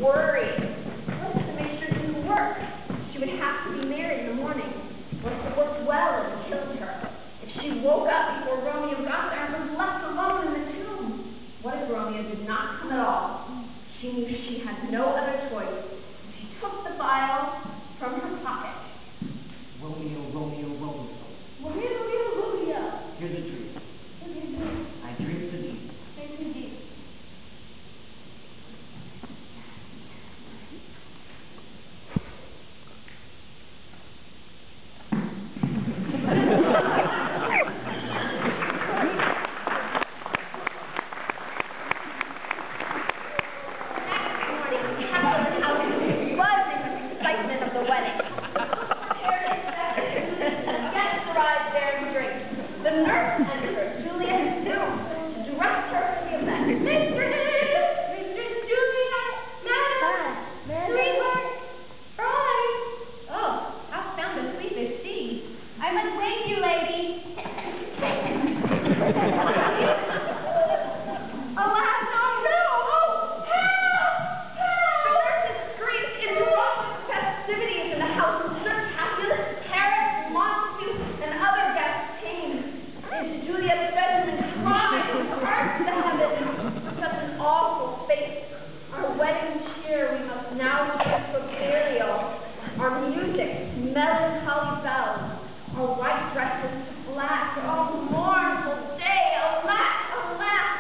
worried. Wants to make sure she could work. She would have to be married in the morning. Wants to work well and killed her. If she woke up before Romeo got there and was left alone in the tomb. What if Romeo did not come at all? She knew she had no other choice. She took the vial from her pocket. Romeo, Romeo, Romeo. Romeo, Romeo, Romeo. Here's the truth. I drink too deep. Drink too deep. The nurse entered Juliet's room to direct her to the event. Mistress Juliet, Madam, sweetheart, Rise. Oh, how sound asleep is she? I must wake you, lady. Alas, oh no! Oh, help! Help! The nurses screamed interrupted festivities in the house. Sir Capulet, parrots, monsters, and other guests came into Juliet's bedroom and cried and cursed the heavens. Such an awful fate. Our wedding cheer we must now give for burial. Our music, melancholy bells. Our white dresses to black. Oh, mournful day, alas, alas.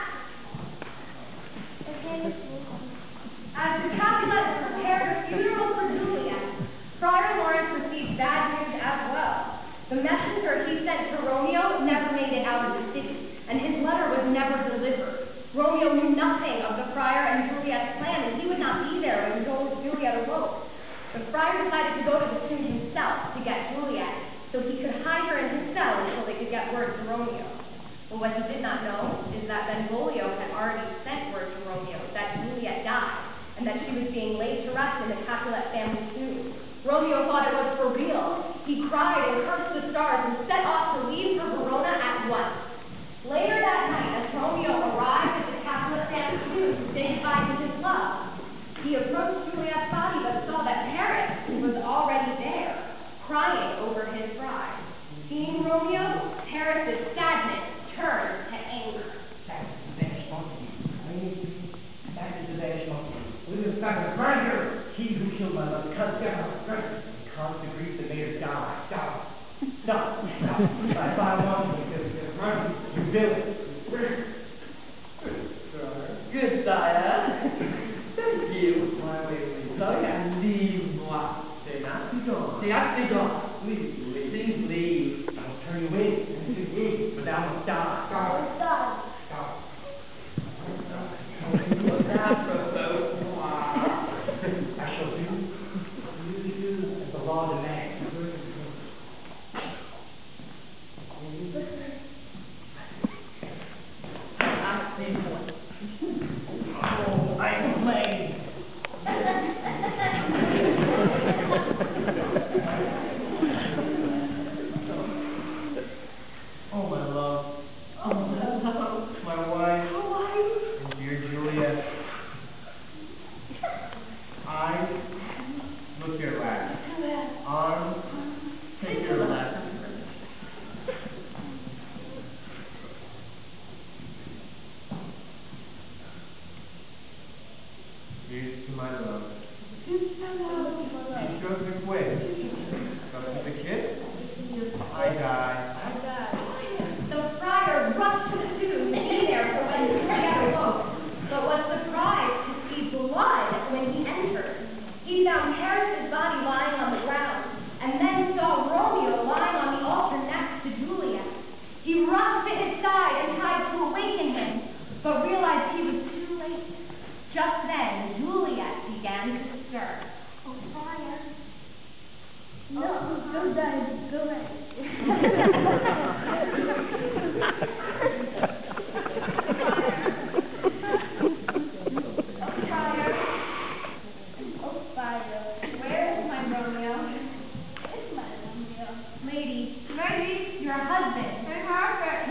As the Capulet prepared a funeral for Juliet, Friar Lawrence received bad news as well. The messenger he sent to Romeo never made it out of the city, and his letter was never delivered. Romeo knew nothing of the friar and Juliet's plan, and he would not be there when Juliet awoke. The friar decided to go to the tomb himself to get Juliet, so he could hide her in his cell until they could get word to Romeo. But what he did not know is that Benvolio had already sent word to Romeo that Juliet died, and that she was being laid to rest in the Capulet family tomb. Romeo thought it was for real. He cried and cursed the stars and set off to leave for Verona at once. Later that night, as Romeo arrived at the Capulet family tomb to say goodbye to his love, he approached Juliet's body but saw that Paris was already there, crying over his bride. Seeing Romeo, Paris's sadness turned to anger. That is the banished monkey. That is the banished monkey. With the fact of murder, he who killed my love caused the grief that made her die. Stop. I thought I wanted to murder you villain. Good, sire. Thank you. My way, please. So, yeah. Leave-moi. C'est assez gone. Please leave. I will turn you in. But thou must die. Stop. What's that, Rosso? I shall do as the law demands. Oh, I am lame. Oh, my love. Oh, my wife. And dear Juliet. Look here, lad. Arms, take your left. Here's to my love. Be sure to quit. Go to the kiss. I die. The friar rushed to the tomb to be there for when Juliet awoke, but was surprised to see blood when he entered. He found Paris's body lying on the ground, and then saw Romeo lying on the altar next to Juliet. He rushed to his side and tried to awaken him, but realized he was too late. Just then, Juliet began to stir. Oh, friar. No, don't die. Go away. Lady, your husband,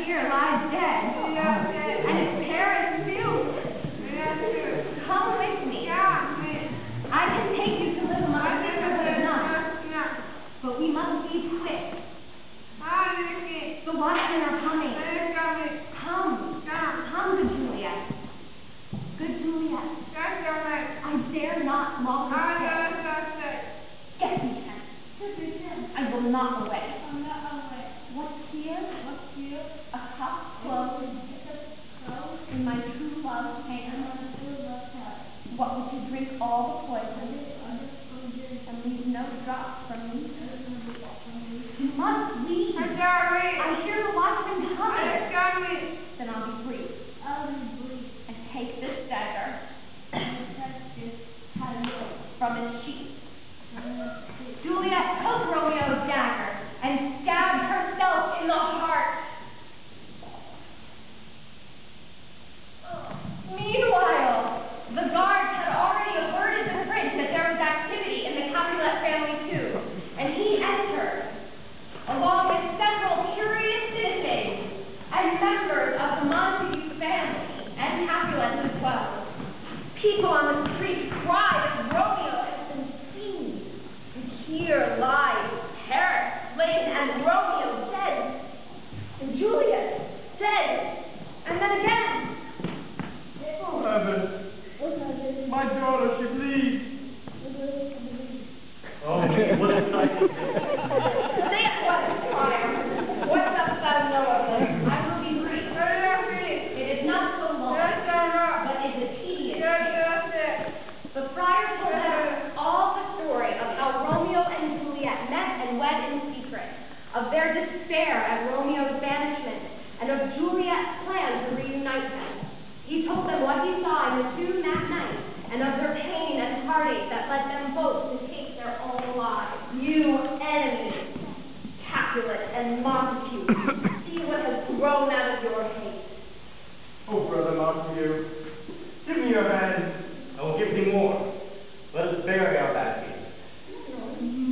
here lies dead, and it's Paris too. Come with me. What, would you drink all the poison and leave no drops from me? You must leave. I hear the watchman coming. Then I'll be brief. And take this dagger from its sheath. Juliet took Romeo's dagger and stabbed herself in the heart. Meanwhile, the guards had already alerted the prince that there was activity in the Capulet family too, and he entered, along with several curious citizens and members of the Montague family and Capulets as well. People on the street cried that Romeo has been seen, and here lies Paris slain and Romeo dead, and Juliet dead, and then again. Oh, heaven. My daughter, she bleeds. Oh, what a sight. Think what is fire. What dost thou know of this? I will be brief. It is not so long, but is a tedious tale. The friar told them all the story of how Romeo and Juliet met and wed in secret, of their despair at Romeo's banishment, and of Juliet's plan to reunite them. He told them what he saw in the tomb that night, and of their pain and heartache that led them both to take their own lives. You enemies, Capulet and Montague, see what has grown out of your hate. Oh, brother Montague, give me your hand. I will give thee more. Let us bury our bad feelings.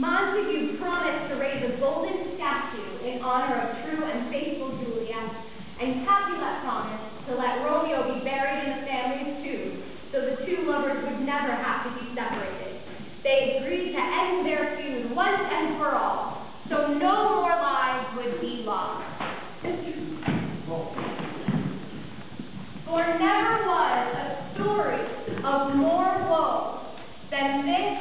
Montague promised to raise a golden statue in honor of true and faithful Juliet, and Capulet promised to let Romeo be buried in the family's tomb, so the two lovers would never have to be separated. They agreed to end their feud once and for all, so no more lives would be lost. For never was a story of more woe than this